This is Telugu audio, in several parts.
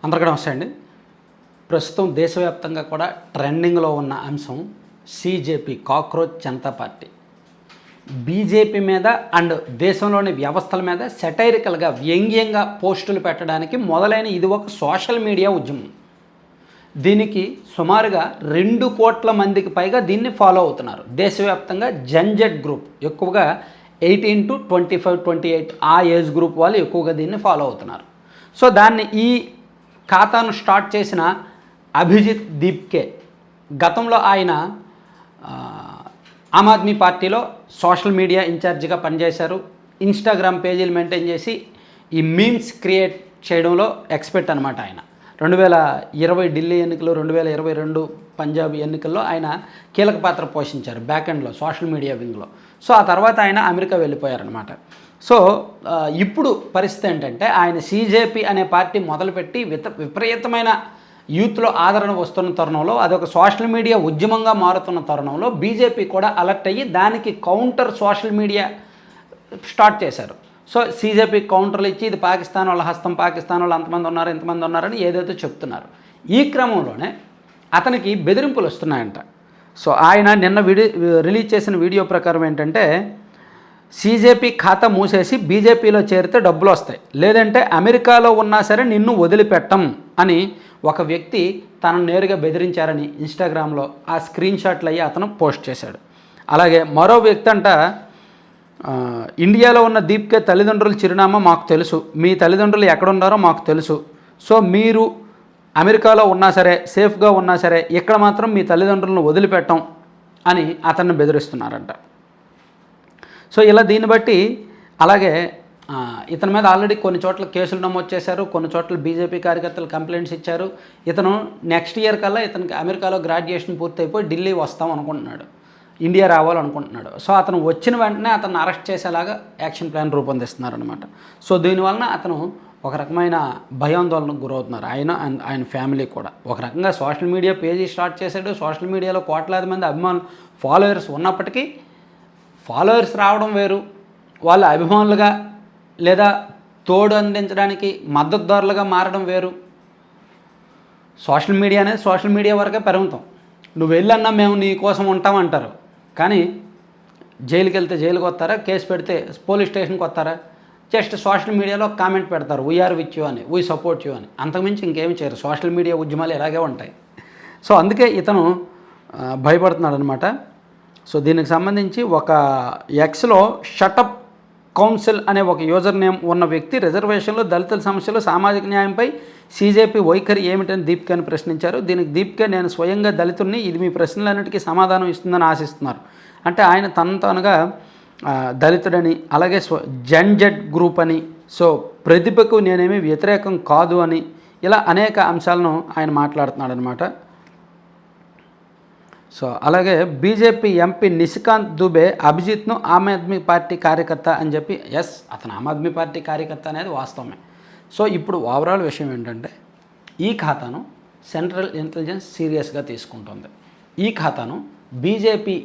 అందరికీ నమస్తే అండి. ప్రస్తుతం దేశవ్యాప్తంగా కూడా ట్రెండింగ్లో ఉన్న అంశం CJP, cockroach Janata party. BJP మీద అండ్ దేశంలోని వ్యవస్థల మీద సెటైరికల్గా వ్యంగ్యంగా పోస్టులు పెట్టడానికి మొదలైన ఇది ఒక సోషల్ మీడియా ఉద్యమం. దీనికి సుమారుగా 2 కోట్ల మందికి పైగా దీన్ని ఫాలో అవుతున్నారు. దేశవ్యాప్తంగా జెన్జెడ్ గ్రూప్ ఎక్కువగా 18 to 25, 28 ఆ ఏజ్ గ్రూప్ వాళ్ళు ఎక్కువగా దీన్ని ఫాలో అవుతున్నారు. సో దాన్ని ఈ ఖాతాను స్టార్ట్ చేసిన అభిజిత్ దీప్కే గతంలో ఆయన ఆమ్ ఆద్మీ పార్టీలో సోషల్ మీడియా ఇన్ఛార్జిగా పనిచేశారు. ఇన్స్టాగ్రామ్ పేజీలు మెయింటైన్ చేసి ఈ మీమ్స్ క్రియేట్ చేయడంలో ఎక్స్పర్ట్ అనమాట ఆయన. 2020 ఢిల్లీ ఎన్నికలు, 2022 పంజాబ్ ఎన్నికల్లో ఆయన కీలక పాత్ర పోషించారు బ్యాక్ ఎండ్లో, సోషల్ మీడియా వింగ్లో. సో ఆ తర్వాత ఆయన అమెరికా వెళ్ళిపోయారనమాట. సో ఇప్పుడు పరిస్థితి ఏంటంటే ఆయన సీజేపీ అనే పార్టీ మొదలుపెట్టి విపరీతమైన యూత్లో ఆదరణ వస్తున్న తరుణంలో, అదొక సోషల్ మీడియా ఉద్యమంగా మారుతున్న తరుణంలో బీజేపీ కూడా అలర్ట్ అయ్యి దానికి కౌంటర్ సోషల్ మీడియా స్టార్ట్ చేశారు. సో సీజేపీ కౌంటర్లు ఇచ్చి ఇది పాకిస్తాన్ వాళ్ళ హస్తం, పాకిస్తాన్ వాళ్ళు అంతమంది ఉన్నారు ఇంతమంది ఉన్నారని ఏదైతే చెప్తున్నారు. ఈ క్రమంలోనే అతనికి బెదిరింపులు వస్తున్నాయంట. సో ఆయన నిన్న రిలీజ్ చేసిన వీడియో ప్రకారం ఏంటంటే, సీజేపీ ఖాతా మూసేసి బీజేపీలో చేరితే డబ్బులు వస్తాయి, లేదంటే అమెరికాలో ఉన్నా సరే నిన్ను వదిలిపెట్టం అని ఒక వ్యక్తి తనను నేరుగా బెదిరించారని ఇన్స్టాగ్రామ్లో ఆ స్క్రీన్ షాట్లు అయ్యి అతను పోస్ట్ చేశాడు. అలాగే మరో వ్యక్తి అంట, ఇండియాలో ఉన్న దీప్కే తల్లిదండ్రుల చిరునామా మాకు తెలుసు, మీ తల్లిదండ్రులు ఎక్కడున్నారో మాకు తెలుసు, సో మీరు అమెరికాలో ఉన్నా సరే, సేఫ్గా ఉన్నా సరే ఇక్కడ మాత్రం మీ తల్లిదండ్రులను వదిలిపెట్టం అని అతన్ని బెదిరిస్తున్నారంట. సో ఇలా దీన్ని బట్టి అలాగే ఇతని మీద ఆల్రెడీ కొన్ని చోట్ల కేసులు నమోదు చేశారు, కొన్ని చోట్ల బీజేపీ కార్యకర్తలు కంప్లైంట్స్ ఇచ్చారు. ఇతను నెక్స్ట్ ఇయర్ కల్లా ఇతనికి అమెరికాలో గ్రాడ్యుయేషన్ పూర్తయిపోయి ఢిల్లీ వస్తాం అనుకుంటున్నాడు, ఇండియా రావాలనుకుంటున్నాడు. సో అతను వచ్చిన వెంటనే అతను అరెస్ట్ చేసేలాగా యాక్షన్ ప్లాన్ రూపొందిస్తున్నారనమాట. సో దీనివలన అతను ఒక రకమైన భయాందోళనకు గురవుతున్నారు, ఆయన ఫ్యామిలీ కూడా. ఒక రకంగా సోషల్ మీడియా పేజీ స్టార్ట్ చేశాడు, సోషల్ మీడియాలో కోట్లాది మంది అభిమానులు ఫాలోవర్స్ ఉన్నప్పటికీ ఫాలోవర్స్ రావడం వేరు, వాళ్ళ అభిమానులుగా లేదా తోడు అందించడానికి మద్దతుదారులుగా మారడం వేరు. సోషల్ మీడియా అనేది సోషల్ మీడియా వరకే పరిమితం. నువ్వు వెళ్ళన్నా మేము నీ కోసం ఉంటామంటారు, కానీ జైలుకి వెళ్తే జైలుకి వస్తారా, కేసు పెడితే పోలీస్ స్టేషన్కి వస్తారా, జస్ట్ సోషల్ మీడియాలో కామెంట్ పెడతారు, వీఆర్ విత్ యూ అని, వీ సపోర్ట్ యూ అని, అంతకుమించి ఇంకేమి చేయరు. సోషల్ మీడియా ఉద్యమాలు ఇలాగే ఉంటాయి. సో అందుకే ఇతను భయపడుతున్నాడు అనమాట. సో దీనికి సంబంధించి ఒక ఎక్స్లో షటప్ కౌన్సిల్ అనే ఒక యూజర్ నేమ్ ఉన్న వ్యక్తి రిజర్వేషన్లు, దళితుల సమస్యలు, సామాజిక న్యాయంపై సీజేపీ వైఖరి ఏమిటని దీప్కేని ప్రశ్నించారు. దీనికి దీప్కే, నేను స్వయంగా దళితుడిని, ఇది మీ ప్రశ్నలన్నిటికీ సమాధానం ఇస్తుందని ఆశిస్తున్నారు. అంటే ఆయన తనగా దళితుడని, అలాగే జెన్జెడ్ గ్రూప్ అని, సో ప్రతిభకు నేనేమి వ్యతిరేకం కాదు అని, ఇలా అనేక అంశాలను ఆయన మాట్లాడుతున్నాడు అనమాట. సో అలాగే BJP MP Nishikant Dubey అభిజిత్ను Aam Aadmi party కార్యకర్త అని చెప్పి, ఎస్ అతను ఆమ్ ఆద్మీ పార్టీ కార్యకర్త అనేది వాస్తవమే. సో ఇప్పుడు ఓవరాల్ విషయం ఏంటంటే, ఈ ఖాతాను సెంట్రల్ ఇంటెలిజెన్స్ సీరియస్గా తీసుకుంటుంది. ఈ ఖాతాను బీజేపీ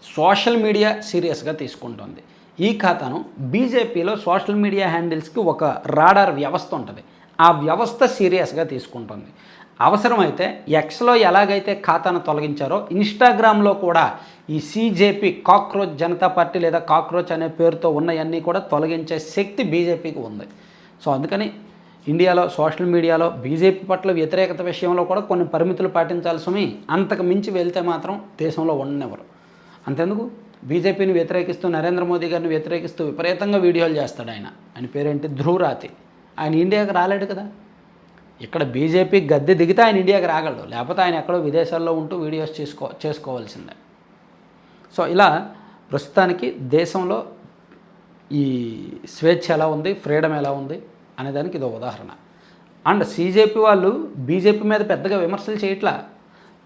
సోషల్ మీడియా సీరియస్గా తీసుకుంటుంది. ఈ ఖాతాను బీజేపీలో సోషల్ మీడియా హ్యాండిల్స్కి ఒక రాడార్ వ్యవస్థ ఉంటుంది, ఆ వ్యవస్థ సీరియస్గా తీసుకుంటుంది. అవసరమైతే ఎక్స్లో ఎలాగైతే ఖాతాను తొలగించారో ఇన్స్టాగ్రామ్లో కూడా ఈ సీజేపీ, కాక్రోచ్ జనతా పార్టీ లేదా కాక్రోచ్ అనే పేరుతో ఉన్నవన్నీ కూడా తొలగించే శక్తి బీజేపీకి ఉంది. సో అందుకని ఇండియాలో సోషల్ మీడియాలో బీజేపీ పట్ల వ్యతిరేకత విషయంలో కూడా కొన్ని పరిమితులు పాటించాల్సి, అంతకు మించి వెళ్తే మాత్రం దేశంలో ఉండనివ్వరు. అంతెందుకు, బీజేపీని వ్యతిరేకిస్తూ, నరేంద్ర మోదీ గారిని వ్యతిరేకిస్తూ విపరీతంగా వీడియోలు చేస్తాడు ఆయన పేరేంటి, ధ్రువరాతి. ఆయన ఇండియాకి రాలేడు కదా, ఇక్కడ బీజేపీ గద్దె దిగితే ఆయన ఇండియాకి రాగలడు, లేకపోతే ఆయన ఎక్కడో విదేశాల్లో ఉంటూ వీడియోస్ చేసుకోవాల్సిందే. సో ఇలా ప్రస్తుతానికి దేశంలో ఈ స్వేచ్ఛ ఎలా ఉంది, ఫ్రీడమ్ ఎలా ఉంది అనేదానికి ఇది ఉదాహరణ. అండ్ సీజేపీ వాళ్ళు బీజేపీ మీద పెద్దగా విమర్శలు చేయట్లా,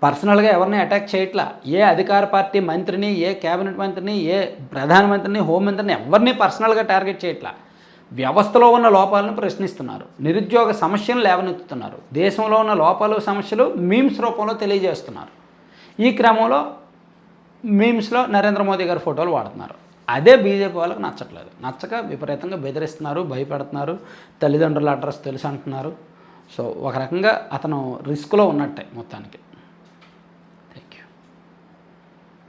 పర్సనల్గా ఎవరిని అటాక్ చేయట్లా, ఏ అధికార పార్టీ మంత్రిని, ఏ కేబినెట్ మంత్రిని, ఏ ప్రధానమంత్రిని, హోంమంత్రిని ఎవరిని పర్సనల్గా టార్గెట్ చేయట్లా. వ్యవస్థలో ఉన్న లోపాలను ప్రశ్నిస్తున్నారు, నిరుద్యోగ సమస్యను లేవనెత్తుతున్నారు, దేశంలో ఉన్న లోపాలు సమస్యలు మీమ్స్ రూపంలో తెలియజేస్తున్నారు. ఈ క్రమంలో మీమ్స్లో నరేంద్ర మోదీ గారి ఫోటోలు వాడుతున్నారు. అదే బీజేపీ వాళ్ళకి నచ్చట్లేదు, నచ్చక విపరీతంగా బెదిరిస్తున్నారు, భయపెడుతున్నారు, తల్లిదండ్రుల అడ్రస్ తెలుసు అంటున్నారు. సో ఒక రకంగా అతను రిస్క్లో ఉన్నట్టే మొత్తానికి.